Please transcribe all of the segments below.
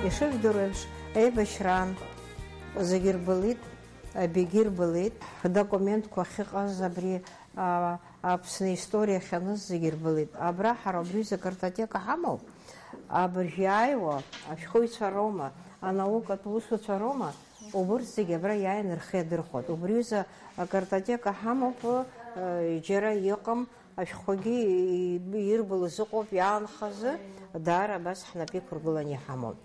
Ишыжәдыруеиԥш, аибашьраан зегьы ирбылит, абигьы ирбылит, адокументқәа ахьыҟаз абри Аԥсны история ахьаныз зегьы ирбылит. Абра ҳара убри картотека ҳамоуп, абыржә иааиуа ашәҟәыҩҩцәа роума, анаукатә усуцәа роума, убырҭ зегьы абра иааины рхеидырхәоит. Убриазы акартотека ҳамоуп, џьара иҟам, ашәҟәқәагьы ирбылыз ыҟоуп, иаанхазы даара абас ҳнапы иқәыргыланы иҳамоуп.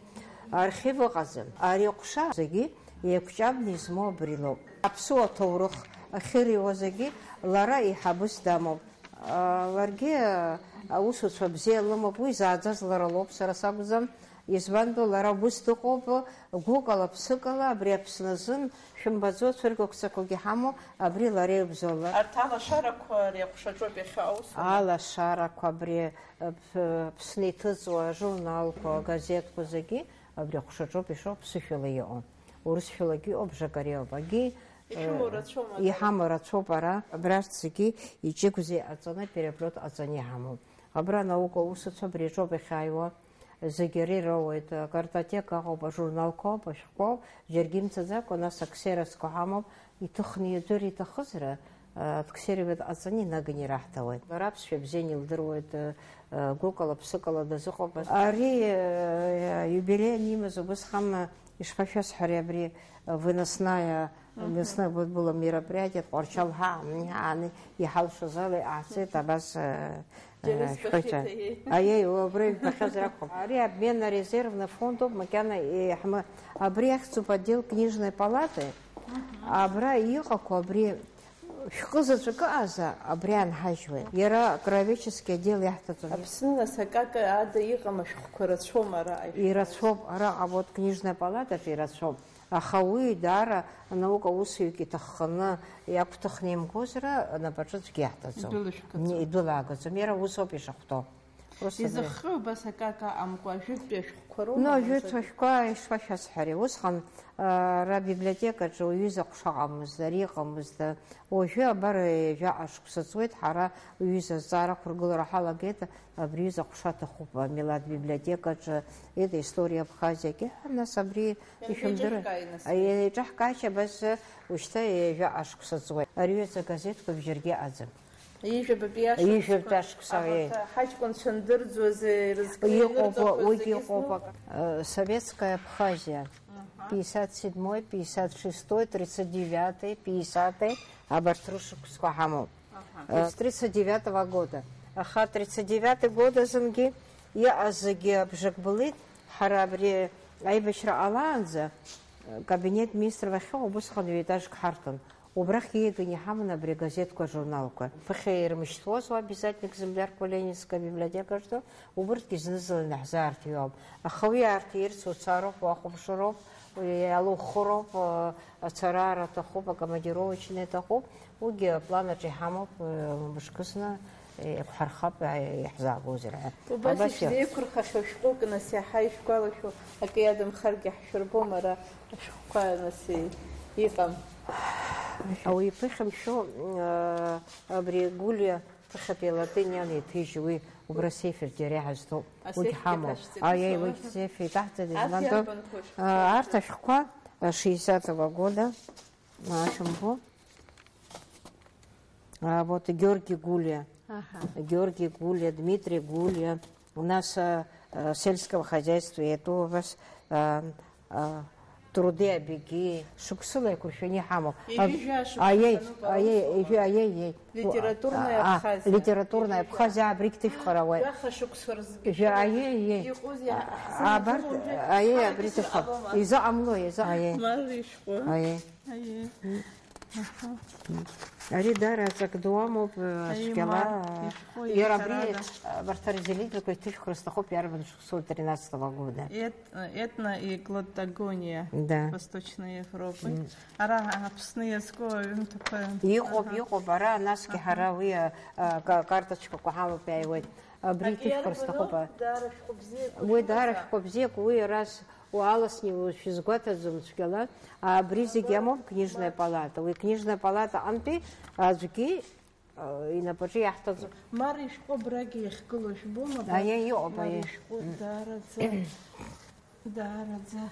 Архив ыҟазым. Ари аҟәша зегьы еиқәҷабны измоу абри лоуп. Аԥсуа ҭоурых ахьыриуа зегьы лара еиҳабыс дамоуп. Ларгьы аусуцәа бзиа лымоуп, уи зааӡаз лара лоуп, сара сакәӡам. Избанду лара убыс дыҟоуп, гәыкала, ԥсыкала, абри Аԥсны азын шәымбаӡо цәыргақәцақәагьы ҳамоу, абри лара иабзоула. Арҭ алашарақәа ари аҟәшаҿоуп иахьа аусура? Алашарақәа, абри Аԥсны иҭыҵуа ажурналқәа, агазеҭқәа зегьы абри аҟәшаҿоуп ишоуп, ԥсышәала иҟоу. Урысшәалагьы иҟоуп, бжакариоуп. Агьы иҳамоу рацәоуп ара, абрахь зегьы иҷыгәзи аҵаны, переплет аҵаны иҳамоуп. Абра наука усуцәа абри аҿоуп иахьааиуа. Зегьы ироуеит, акартотека ыҟоуп, ажурналқәа ауп, ашәҟәқәоуп, џьаргьы имцаӡакәа, нас аксерасқәа ҳамоуп, иҭыхны иаӡәыр иҭахызар, дксерибет ҟаҵаны инаганы ираҳҭауеит. Лара аԥсшәа бзианы илдыруеит, гәыкала, ԥсыкала дазыҟоуп. Ари юбилей анимаз убысҟан ишԥашәасҳәари, абри выносное было мероприятие, Тҟәарчал ҳааны иҳалшоз ала иҟаҳҵеит, абас шәҟәыҩҩцәа. Аиеи, убри ибахьазар акәхап. Ари обменно-резервный фондуп, макьана абри ахьӡуп отдел книжной палаты, абра иҟақәоу абри шәҟы заҵәык ыҟаза, абри анҳажьуеит. Иара кровеческий отдел иаҳҭаҵом. Аԥсны нас акака ада иҟам ашәҟәқәа рацәоума ара? Ирацәоуп, араҟа вот книжная палатаҿы ирацәоуп. Аха уи даара анаука усуҩык иҭахханы иақәҭыхны имгозар, анапаҿы аӡәгьы иаҳҭаӡом. Идәылаагаӡом. Иара усоуп ишахәҭоу. Изаххы убас акака амкәа ажәытәтәи ашәҟәқәа роума? Ажәытәтәи ашәҟәқәа ишԥашәасҳәари, усҟан ара абиблиотекаҿы уаҩыза ҟәша ыҟамызт, ари ыҟамызт. Уажәы абар жәаҟа шықәса ҵуеит, ҳара уаҩыза азҵаарақәа ргылара ҳалагеит, абри ҩыза ҟәша аҭахуп амилаҭ библиотекаҿы, это история Абхазиагьы, нас абри ишәымдыруа. Еиҿаҳкаашьа абас уажәшьҭа жәаҟа шықәса ҵуеит. Ари ҩыза газеҭқәа бжьаргьы аӡам. Ижәбатәи ашықәса ҳаҷкәынцәа ндырӡуаз уигьы иҟоуп. Советская Абхазия, 57-й, 56-й, 39-й, 50-й, абарҭ рышықәсқәа ҳамоуп. С 39-го года. Аха 39-й год азынгьы иҟаз зегьы абжак былит, ҳара абри аибашьра ҟалаанӡа кабинет министров ахьыҟоу убысҟан ҩ-етажк ҳарҭон. Убрахь ииганы иҳаман абри агазеҭқәа, ажурналқәа. Ԥыхьа ирмышьҭуазу обязательно экземплярқәа Ленинская библиотекаҿы, убырҭгьы зны-зынла инаҳзаарҭиуа ауп. Аха уи аарҭиирц уцароуп, уахәаԥшыроуп, алухыроуп, ацарара аҭахуп, акомандировочные аҭахуп, уигьы апланаҿы иҳамоуп, мышкызны иқәҳархап иаҳзаагозар. Убас ишәзеиқәырхахьоу шәҟәык нас иаҳа ишәгәалашәо, акы иадамхаргьы ҳшәырбом ара ашәҟәқәа нас иҟам. Ауи ԥыхьамшәо абри Гулиа ԥыхьатәи алатиниан иҭижьу, уи убра сефергьы иара иҳазҭоуп, уигьы ҳамоуп. Аиеи, уигьы сефер иҭаҳҵеит избанду. Арҭ ашәҟәқәа 60-го года, ашәымбо. Вот Георгий Гулия, Дмитрий Гулия. У нас сельского хозяйства, это у вас труды обеги, шуксыла куршини хамов. Литературная Абхазия. Литературная Абхазия, абриктив харавай. Абриктив харавай. Иза амло, иза ае. Ари дара закдуамов ашкела. Ярабри бартаризелит коллектив Христохоп Ярбан 613 года. Этно и глотагония Восточной Европы. Ара Аԥсны иазку такое. Иҟоуп, ара насгьы ҳара уи карточкақәа ҳамоуп иааиуеит. Абриктив Христохоп. Уи даара шәҟәы бзиак, уи арас уаласни шәызгәаҭаӡом цәгьала, абри зегьы амоуп книжная палата. Уи книжная палата антәи аӡәгьы инапаҿы иаҳҭаӡом. Мари шәҟәы абрагьы иахьгылоу жәбома? Аиеи, иҟоуп, аиеи. Шәҟәы даараӡа Даараӡа.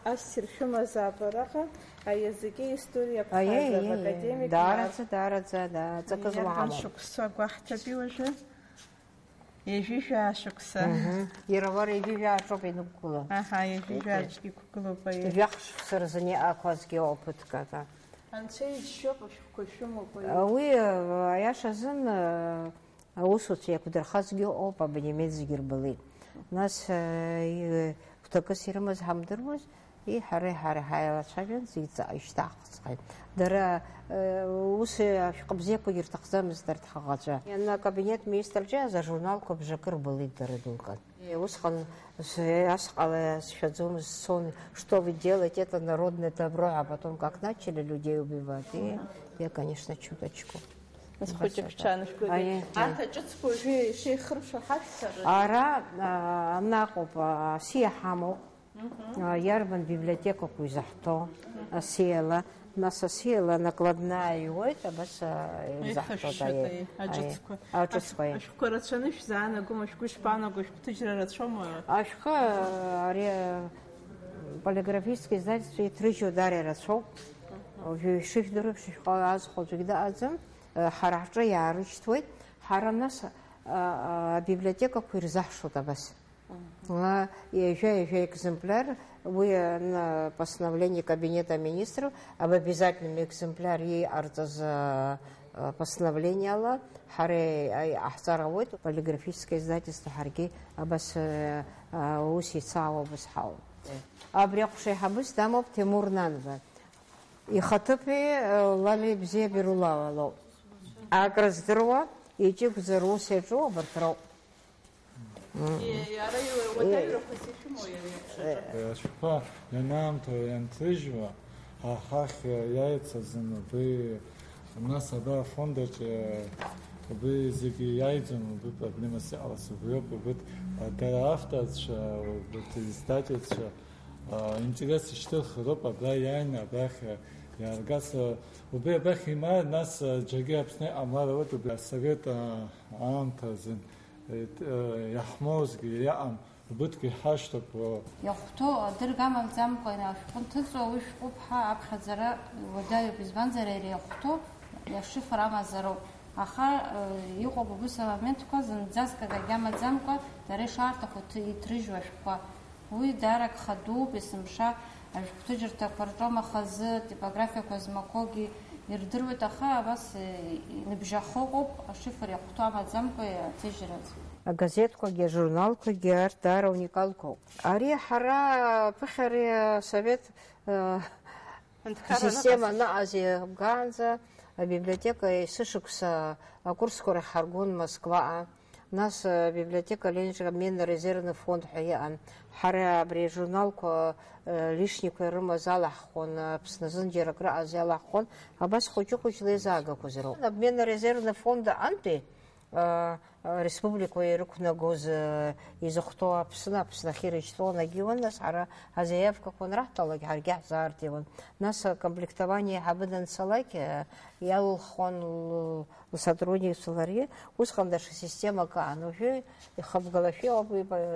Ассир шәымазаапараҟа аиазыки историа ԥхьаӡа академик. Даараӡа, да, ҵакыз уаҳамоуп. Шықәса гәаҳҭатәи уажәы. Ежәижәаа шықәса. Иара уара ежәижәааҿоуп инықәгыло. Ежәижәааҿ иқәгылоуп аиеи. Жәахшықәса рзы ақәазгьы опыҭк ада. Анцәа иџьшьоуп ашәҟәқәа шәымоуп аиеи. Уи аиашазын аусуцәа иақәдырхазгьы ыҟоуп, абонемент зегьы рбылит. Нас гәҭакыс ирымаз ҳамдыруаз, ҳара ҳаилацәажәан зегьы ишьҭаҳхҵҟьеит. Дара ус ашәҟәы бзиақәагьы рҭахӡамызт арҭ ҳаӷацәа. Акабинет министрҿы ажурналқәа бжакы рбылит дара дулкан. Усҟан сшәаӡомызт, сон, что вы делаете, это народное добро, а потом как начали людей убивать, и я, конечно, чуточку. Ара наҟоуп асиа ҳамоуп, иарбан библиотекақәа изаҳҭо, асиала, нас асиала накладная иуеит, абас изаҳҭоит аҿыцқәа. Ашәҟәқәа рацәаны шәзаанагом, ашәҟәы ишԥаанаго, ашәҟәҭыжьра рацәоума? Ашәҟәы ари полиграфистское издательство иҭрыжьуа дара рацәоуп, ишыжәдыруа шәҟәы азхәаҵәгьы даҟаӡам. Ҳара ҳҿы иаарышьҭуеит, ҳара нас абиблиотекақәа ирзаҳшоит абас. Ежа экземпляр, уи постановление Кабинета министров об обязательном экземпляре иҟарҵаз постановление ала, ҳара аҳҵарауеит, полиграфическое издательство ҳаргьы абас ус ицаауа абас ҳауп. Абри аҟәшаиҳабыс дамоуп Тимур Нанба. Ихаҭыԥи Лали Бзиа Берулава лоуп. Акрыздыруа, иҷыгәӡа рус иаҿу абарҭ роуп. Ашәҟәқәа ианаамҭоу ианҭыжьуа, ҳахь иаицызын нас ада афондаҿ зегьы иаиӡом, проблемас иҟалаз убриоуп, дара авторцәа, издательцәа интерес ишьҭырхыроуп, абра иааины абрахь иааргаз, убри абрахь имаар, нас џьаргьы Аԥсны иҟамлароуеит, убри асовет аамҭазын иаҳмоузгьы иаҟам, убырҭгьы ҳашьҭоуп. Иахәҭоу дырк амамӡамкәа ашәҟәы нҭыҵуа уи шәҟәыԥҳа аԥхьаӡара уадаҩуп, избанзар иара иахәҭоу иашифр амазароуп. Аха иҟоуп убыс амоментқәа зынӡаск акагьы амаӡамкәа дара ишаарҭаху иҭрыжьуа ашәҟәқәа. Уи даарак хадууп, есымша ашәҟәҭыжьырҭақәа рҿома хазы, типографиақәа змақәоугьы ирдыруеит, аха абас ныбжьахоуп ашифр иахәҭоу амаӡамкәа иаҭыжьраз. Агазеткәагьы, ажурналқәагьы арҭ даара уникалқәоуп. Ари ҳара ԥыхьари асовет система анаҟаз иабгаанӡа абиблиотека есышықәса акурсқәа рахьҳаргон Москваҟа. Нас библиотека Ленинского обменно-резервный фонд ҳәа иҟан. Ҳара абри ажурналқәа лишниқәа ирымаз алаҳхон, Аԥсназын џьара акраҟаз иалаҳхон, абас хәыҷы-хәыҷла еизаагақәаз роуп. Обменно-резервный фонд аҟантәи республика ирықәнагоз изыхәҭоу Аԥснахь ирышьҭлон агьиуан, нас ҳара азаиавкақәа анраҳҭалак ҳаргьы ҳзаартиуан. Нас комплектование ҳабы данцалак иалылхон лсотрудничество лари, усҟан даҽа системак аан. Уажәы ихабгалашәа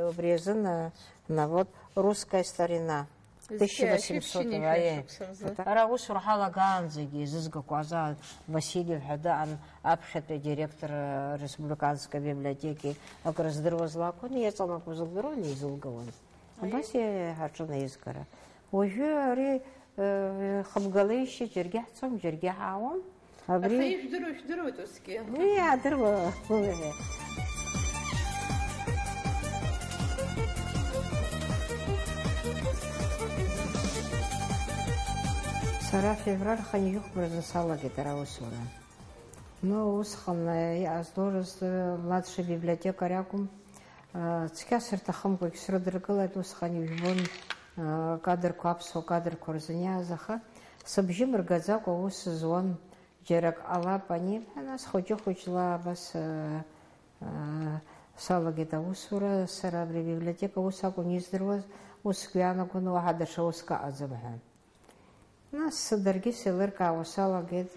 убри азын вот русская старина 1800. Ара усура ҳалагаанӡагьы изызгақәо азаа Васильев ҳәа даҟан, аԥхьатәи директор республиканской библиотеки, акрыздыруаз лакәын, иаҵанакуаз лдыруан, изылгауан. Абас ҳаҿынаизгара. Уажәы ари хабгалеишьа џьаргьы ҳцом, џьаргьы ҳаауам. Аха ишәдыруеит усгьы. Иаадыруа. Сара февраль ханиюхбразы салагеит ара усура. Но усҟан иҟазлоз младший библиотекарь акәым, цқьа сырҭахымкәагь срыдыркылеит, усҟан ижәбон кадрқәа, аԥсуа кадрқәа рзын иааз, аха сыбжьы мыргаӡакәа ус зуан. Џьарак ҟалап аниҳәа, нас хәыҷы-хәыҷла абас салагеит аусура. Сара абри абиблиотека ус акәын издыруаз, уск иаанагон уаҳа даҽа уск аҟаӡам ҳәа. Нас даргьы сеилыркаауа салагеит,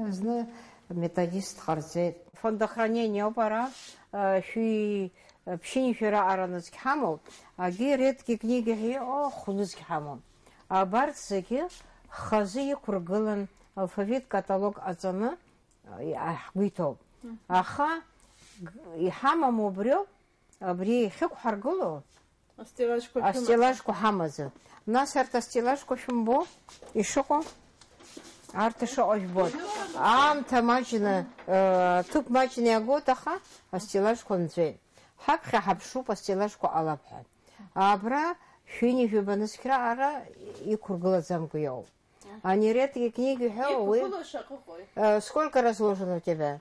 зны методист ҟарҵеит. Фондохранение ауп ара, шәи ԥшьыншәара аранызгь ҳамоуп, агьи редки книги хәнызгь ҳамоуп. Абарҭ зегьы хазы иқәыргылан алфавит каталог аҵаны ҳгәы иҭоуп. Аха иҳамам убриоуп, абри иахьықәҳаргыло астеллажқәа ҳамазар. Нас арҭ астеллажқәа шәымбо ишыҟоу? Арҭ ишыҟоу жәбоит. Аамҭа маҷны, ҭыԥ маҷны иагоит, аха астеллажқәа нҵәеит. Ҳаԥхьа ҳаԥшуп астеллажқәа ҟалап ҳәа. Абра шәини-жәаба нызқьра ара иқәыргылаӡамкәа иоуп. Ани редкие книги ҳәа, сколько разложено у тебя?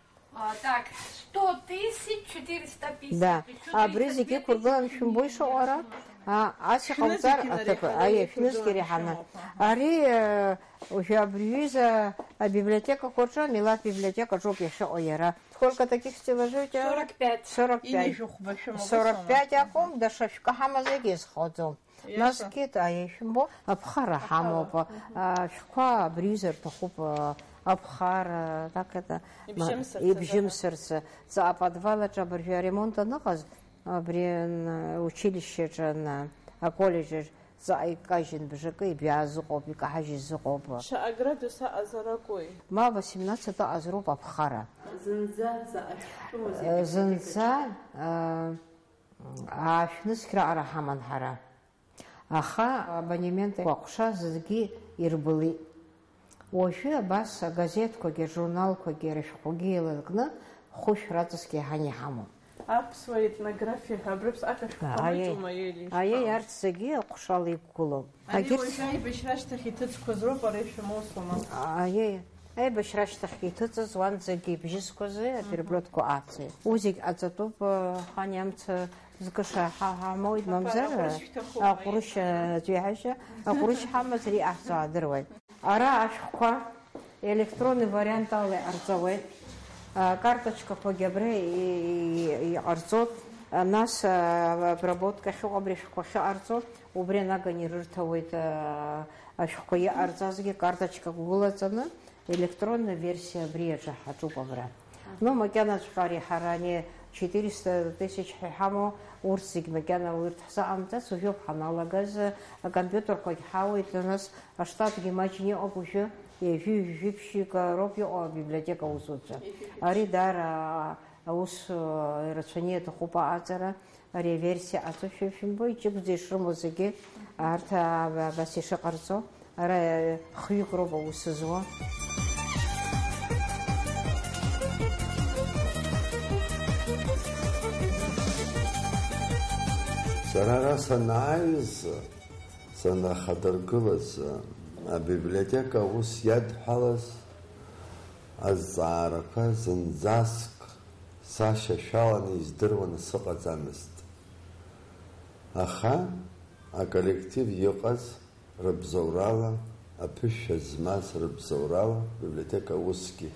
Так, 100 450. Да. Абри зегьы иқәыргылан шәымбо ишыҟоу ара? Ас иҟауҵар аҭыԥ, шәнызқьы иреиҳаны. Ари абри аҩыза абиблиотекақәа рҿы, милаҭ библиотекаҿ ауп иахьыҟоу иара. Сколько таких стеллажей у тебя? 45. 45 акәым, даҽа шәкы ҳамаз егьизхаӡом. Насгьы ишәымбо аԥхара ҳамоуп, шәқәа абри рҭахуп, аԥхара, ибжьымсырц, аподвалаҿ абыржәы аремонт аныҟаз, абри училищеҿы, аколлеџьаҿ ҵаҟа икажьын бжакы ибиааз ыҟоуп, икаҳажьыз ыҟоуп. Шаҟа градус аҟазаракуи? Ма 18 аҟазароуп аԥхара. Зынӡа ашәнызқьра ара ҳаман ҳара. Аха абонемент аҟәша зегьы ирбылит. Уажәы абас агазеҭқәагьы, ажурналқәагьы, рышәҟәгьы еиларкны хәышә раҵасгьы иаҳан иҳамоуп. Аԥсуа етнографиа ҳәа абрыԥс акашәқәа ҳамаҿума еилишәқәа? Аиеи, арҭ зегьы аҟәшала иқәгылоуп. Ари уажәы аибашьра ашьҭахь иҭыҵқәаз роуп ара ишәымоусума? Аиеи, аибашьра ашьҭахь иҭыҵыз уанӡагьы ибжьызқәази апереплиоткақәа аци. Уи зегь аҵатәуп, ҳани амца зкыша ҳамоуит, мамзар аҟәрышь ҵәиҳашьа, аҟәрышь ҳамазар иҟаҳҵо аадыруеит. Ара ашәҟәқәа електронный вариант ала иҟарҵауеит. Карточкақәагьы абра иҟарҵоит, нас обработка ахьыҟоу абри ашәҟәқәа ахьыҟарҵо, убри анаган ирырҭауеит ашәҟәқәа иҟарҵазгьы карточкак гәылаҵаны, электронная версия абри аҿы ҳаҿуп абра. Макьанаҵәҟьа ари ҳара 400 000 ҳамоу, урҭ зегь макьана урҭ ҳзаҟамҵац, уажәоуп ҳаналагаз, акомпиутерқәагь ҳауеит, нас аштатгьы маҷны иҟоуп уажәы. Жәиԥшьык роуп иҟоу абиблиотека аусуцәа. Ари даара аус ирацәаны иаҭахуп аҟаҵара, ари аверсиа аҵошәа шәымбо, иҷыгәӡа ишрымоу зегьы арҭ абас ишыҟарҵо, ара хҩык роуп аус зуа. Сара ара санааиз, санахадыргылаз, абиблиотека ус иадҳәалаз азҵаарақәа зынӡаск сашьашәаланы издыруаны сыҟаӡамызт. Аха аколлектив иҟаз рыбзоурала, аԥышәа змаз рыбзоурала, библиотека усгьы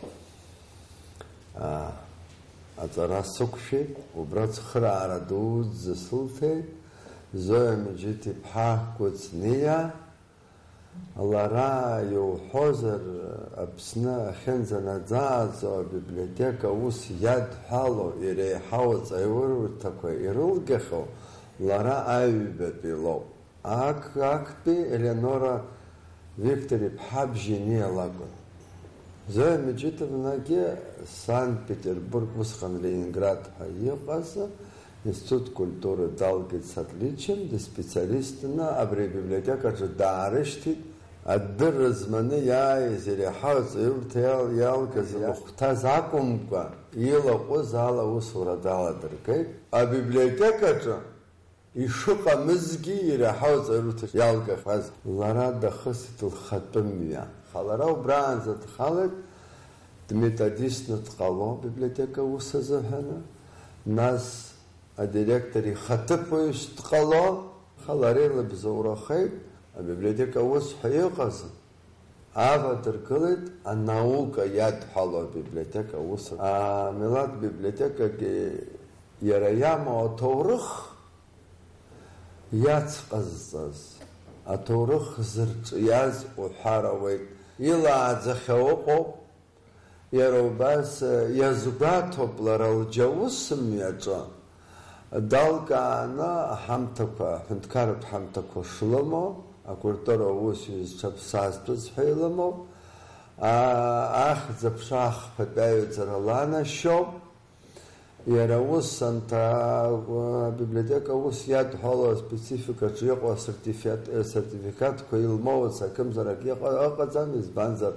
аҵара сықәшәеит, убра цхыраара дуӡӡа сылҭеит, Зоиа Меджид-иԥҳа Кәыҵниа, лара иуҳәозар Аԥсны ахьынӡанаӡааӡо абиблиотека ус иадҳәало, иреиҳау аҵаҩурҭақәа ирылгахьоу, лара аҩбатәи лоуп. Актәи Елеонора Виктор-иԥҳа Бжьиниа лакәын. Зоиа Меджидовнагьы Санкт-Петербург, усҟан Ленинград ҳәа иҟаз Институт культуры далгеит с отличием, специалистына абри абиблиотекаҿы даарышьҭит, адырра зманы иааиз иреиҳау аҵаҩурҭа иалгаз лыхәҭаз акәымкәа, илаҟәыз ала аусура даладыргеит. Абиблиотекаҿы ишыҟамызгьы иреиҳау аҵаҩурҭа иалгахаз лара дахысит лхатәы мҩа. Лара убраанӡа дхалеит, дметодистны дҟало абиблиотека ус азыҳәаны, нас адиректор ихаҭыԥуаҩыс дҟало, лара илыбзоурахеит, абиблиотека ус ҳәа иҟаз авадыргылеит анаука иадҳәало абиблиотека ус. Амилаҭ библиотекагьы иара иамоу аҭоурых иацҟазҵаз, аҭоурых зырҿиаз уҳәар ауеит. Илааӡахьоу ыҟоуп, иара убас иазгәаҭоуп лара лџьаус мҩаҿы далкаана ҳамҭақәа ҳәынҭқарратә ҳамҭақәа шлымоу акультура аусҩызцәа ԥсаатәыз ҳәа илымоуп ахьӡ аԥша ахԥатәи аҩаӡара ланашьоуп иара ус абиблиотека ус иадҳәало спецификаҿы иҟоу асертификатқәа илмоуц акымзарак ыҟаӡам избанзар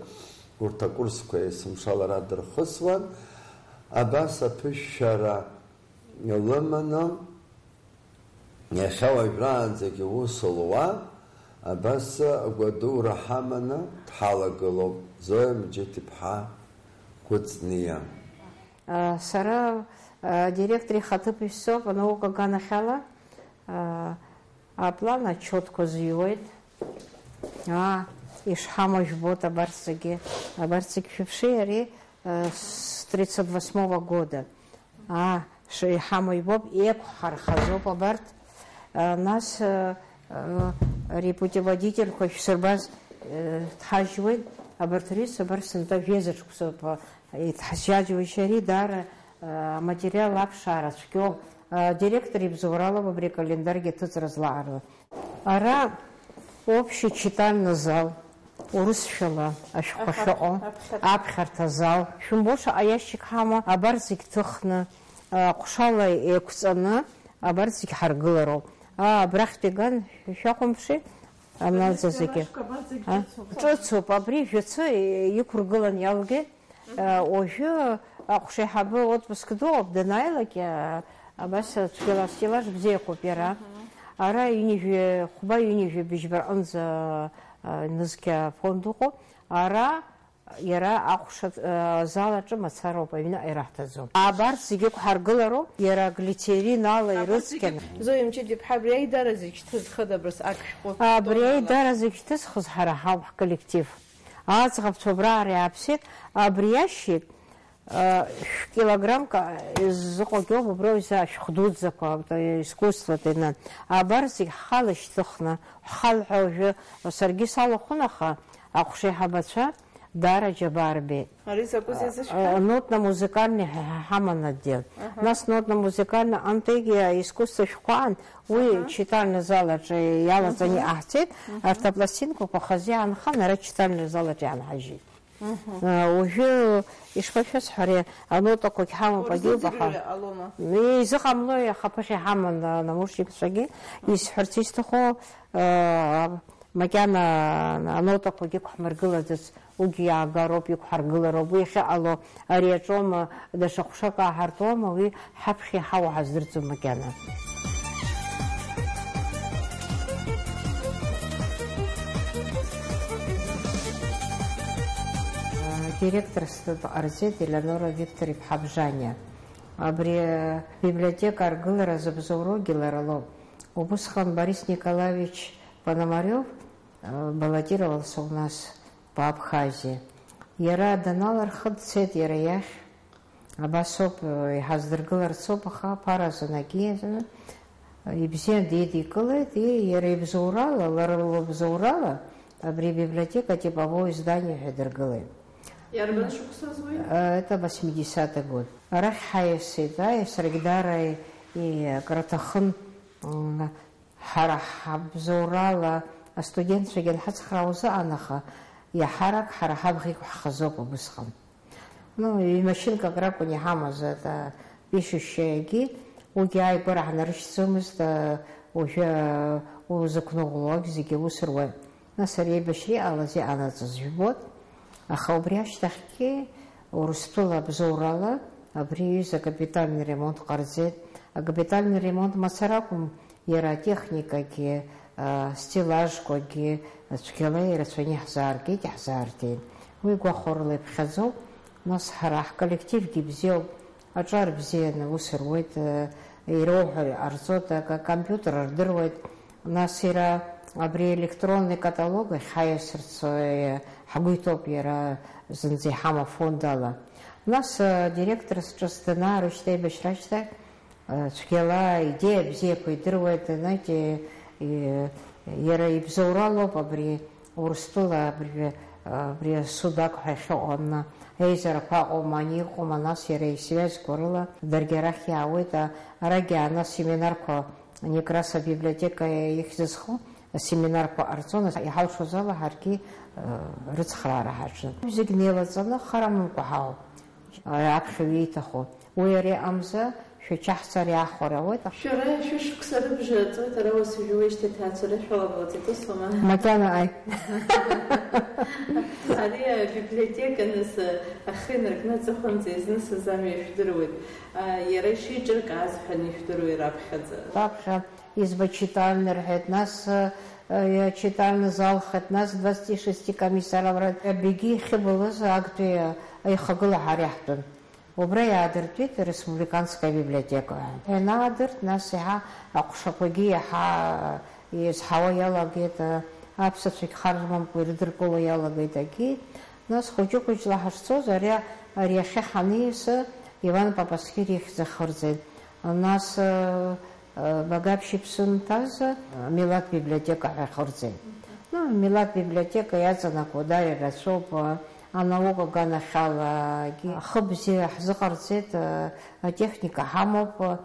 урҭ акурсқәа есымшалара дырхысуан абас аԥышәара лыманы иахьа уажәраанӡагьы ус луа абас агәадура ҳаманы дҳалагылоуп Зоя Мџьыҭ-иԥҳа Кәыҵниа. Сара директор ихаҭыԥ соуп анаука аганахьала аплан отчетқәа зыҩуеит ишҳамоу жәбоит абарҭ зегьы шәыԥши ари с 38 года иҳамоу ибоуп еиқәҳархазоуп абарҭ нас репутиводительқәа шәсырбаз дҳажьуеит абарҭ рис абарҭ сынтәа везаҿқәа соуп иҭҳазжьаџьуеишь ари даара материал аԥшаара цәгьоуп директор ибзоуралоуп абри акалендаргьы аҭыҵра злаҟарла ара общий читальный зал урысшәала ашәҟәқәа шыҟоу аԥхьарҭа зал шәымбо шаҟа иашьчик ҳама абарҭ зегь ҭыхны ҟәшала еиқәҵаны абарҭ зегь ҳаргылароуп абрахьтә иган шәахәамԥши амалӡа зегьы ҿыцуп абри жәацы иқәыргылан иалгеит уажәы аҟәшаиҳабы отпуск дууп данааилак абас цәгьала стеллаж бзиақәоуп иара ара хәба ҩынҩажәа быжьбаҟынӡа нызқьа фонд ыҟоуп ара иара аҟәша зал аҿы мацароуп аҩны ираҳҭаӡом абарҭ зегьы ықәҳаргылароуп иара глицерин ала ирыцқьаны Зоя Мџьыҭ-иԥҳа абри аидара зегь шьҭызхыда абрыс ак шәҟәы абри аидара зегь шьҭызхыз ҳара ҳауп ҳколлектив аӡӷабцәа абраара иааԥсеит абри иашьик килограммка зыҟоугьы ауп убра шәҟә дуӡӡақәа искусството инан абарҭ зегь ҳхала ишьҭыхны ҳхалҳәа уажәы саргьы салахәын аха аҟәшаиҳабацәа Дара Джабарби. Нотно-музыкальный ҳаман отдел. Нас нотно-музыкальный антегия искусство шәҟәаан уи читальный зал аҿы иалаҵаны иҟаҳҵеит артапластинқәа хазы аанхан ара читальный зал аҿы иаанҳажьит. Уажәы ишԥашәасҳәо ари анотақәагь ҳамоуп агьоуп аха изыҟамлои аха ԥыхьа иҳаман наушникцәагьы исҳәарц исҭаху макьана анотақәагь иқәҳмыргылаӡац уигьы иаагароуп иқәҳаргылароуп уи иахьыҟало ари аҿоума даҽа ҟәшак ааҳартуама уи ҳаԥхьа иҳауа ҳаздырӡом макьана. Директор ҟарҵеит Елеонора Виктор-иԥҳа Бжаниа. Абри библиотека аргылара зыбзоуроугьы лара лоуп. Убысҟан Борис Николаевич Пономарев баллотировался у нас по Абхазии. Иара даналырхы дцеит иара иахь. Абасоуп иҳаздыргыларц ауп аха ԥаразы нагиазаны ибзиан дидикылеит иара ибзоурала, лара лыбзоурала абри библиотека типовое здание ҳәа дыргылеит. Это 80-й год. Арахь ҳаиасит, саргьы даара икраҭахын ҳара ҳабзоурала астудентцәагьы анҳацхраауа узыҟан аха иаҳарак ҳара ҳабӷа иқәҳхазоуп убысҟан. Имашьынкак ракәын иҳамаз пишущаягьы уигьы ааигәара ҳнарышьҭӡомызт уажәы узықәныӷәлоуагь зегьы ус руаҩ. Нас ари аибашьра иҟалаз иҟанаҵаз жәбоит. Аха убри ашьҭахьгьы Урыстәыла абзоурала абри аҩыза акапитальный ремонт ҟарҵеит. Акапитальный ремонт мацара акәым, иара атехникагьы стеллажқәагьы цәгьала ирацәаны иаҳзааргеит, иаҳзаартит. Уи гәахәарыла иԥхьаӡоуп. Нас ҳара ҳколлективгьы бзиоуп, аҿар бзианы ус руеит, ироуҳәо иҟарҵоит, акомпиутер рдыруеит. Нас иара абри электронный каталог ҳаиасырц ҳгәы иҭоуп иара зынӡа иҳамоу фонд ала. Нас директорс ҿыц данаарышьҭа аибашьра ашьҭахь цәгьала идеиа бзиақәа идыруеит, иара ибзоуралоуп абри Урыстәыла абри абри судак ҳәа ишыҟоуна аизарақәа ыҟоума, ани иҟоума, нас иара исвиазқәа рыла даргьы арахь иаауеит, арагьы ааны асеминарқәа Некрас абиблиотека ихьзызхо асеминарқәа ҟарҵон, иҳалшоз ала ҳаргьы рыцхраара ҳаҿын. Зегь неилаҵаны харамымкәа ҳаауп, аԥхьаҩ ииҭаху. Уи ари амза шәачаҳҵар иаахәара ауеит. Шәара шәышықәса рыбжаҵоит, ара уасыжәуеижьҭеи аҭаацәара шәалагылаӡеит, усума? Макьана аи. Ари абиблиотека нас ахы инаркны аҵыхәанӡа изнысыз амҩа ишәдыруеит. Иара ишиҿыркааз ҳәа ишәдыруеит раԥхьаӡа. Раԥхьа изба читальны рҳәеит, нас читальны залхеит, нас 26 комиссаравра абригьы ихьыбылыз актәи аихагылаҳар иаҳтәын. Убра иаадыртәеит ареспубликанская библиотека. Ианаадырт, нас иаҳа аҟәшақәагьы иаҳа изҳауа иалагеит, аԥсацәагь хармамкәа ирыдыркыло иалагеит агьи. Нас хәыҷы-хәыҷла ҳашцоз ари ахьы ҳаниасы Иван Папасхир ихьӡ ахырҵеит. Нас Багаԥшь иԥсы нҭаз Милаҭ библиотека ҳәа ихырҵеит. Милаҭ библиотека иаҵанакуа даара рацәоуп. Анаука ганахьалагьы ахы бзиа ҳзыҟарҵеит, атехника ҳамоуп,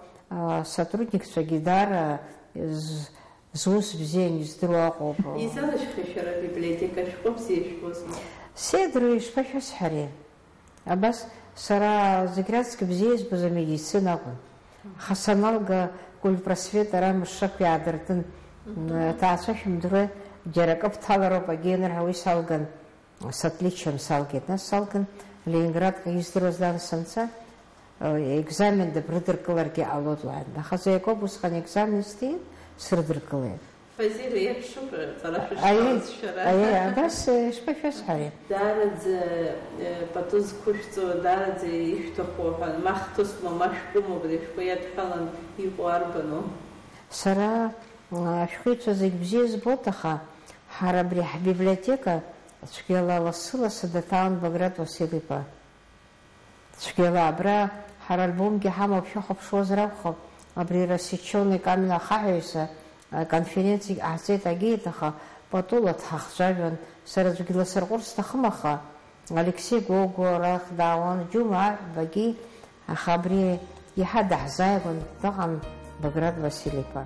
сотрудникцәагьы даара зус бзиан издыруа ыҟоуп. Изалашәхи шәара абиблиотека шәҟәы бзиа ишәбозма? Сеидроу ишԥашәасҳәари? Абас сара зегь раҵкьы бзиа избоз амедицина акәын. Аха саналга культпросвет ара мышшақә иаадыртын, ҭаацәа шәымдыруа џьара акы бҭалароуп агьенерҳәа уи салган. С отличием салгеит. Нас салган Ленинградка издыруаз дан санца экзамен дыԥрыдыркыларгьы ҟалоит лҳәан. Аха заикоуп усҟан екзамен сҭиит, срыдыркылеит. Фазил еиԥшуп ҵара шәышҟалаз шәара. Абас ишԥашәасҳәари? Даараӡа пату зқәышәҵо, даараӡа ишәҭаху ҳәа, ма хҭысума, ма шәтәума, абри шәҟәы иадҳәалан иҟоу арбану? Сара ашәҟәыҩҩцәа зегь бзиа збоит, аха ҳара абри ҳбиблиотека цәгьала лассы-лассы даҭаан Баграт Васил-иԥа. Цәгьала абра ҳара альбомгьы ҳамоуп, шәыхәаԥшуазар акәхап. Абри рассечённый камень ахаҳәаҩса конференциагьы ҟаҳҵеит агьеит, аха патула дҳахцәажәан, сара аӡәгьы дласырҟәыр сҭахым, аха Алексей Гого арахь даауан, џьума аҳәбагьы, аха абри иаҳа даҳзааигәан дыҟан Баграт Васил-иԥа.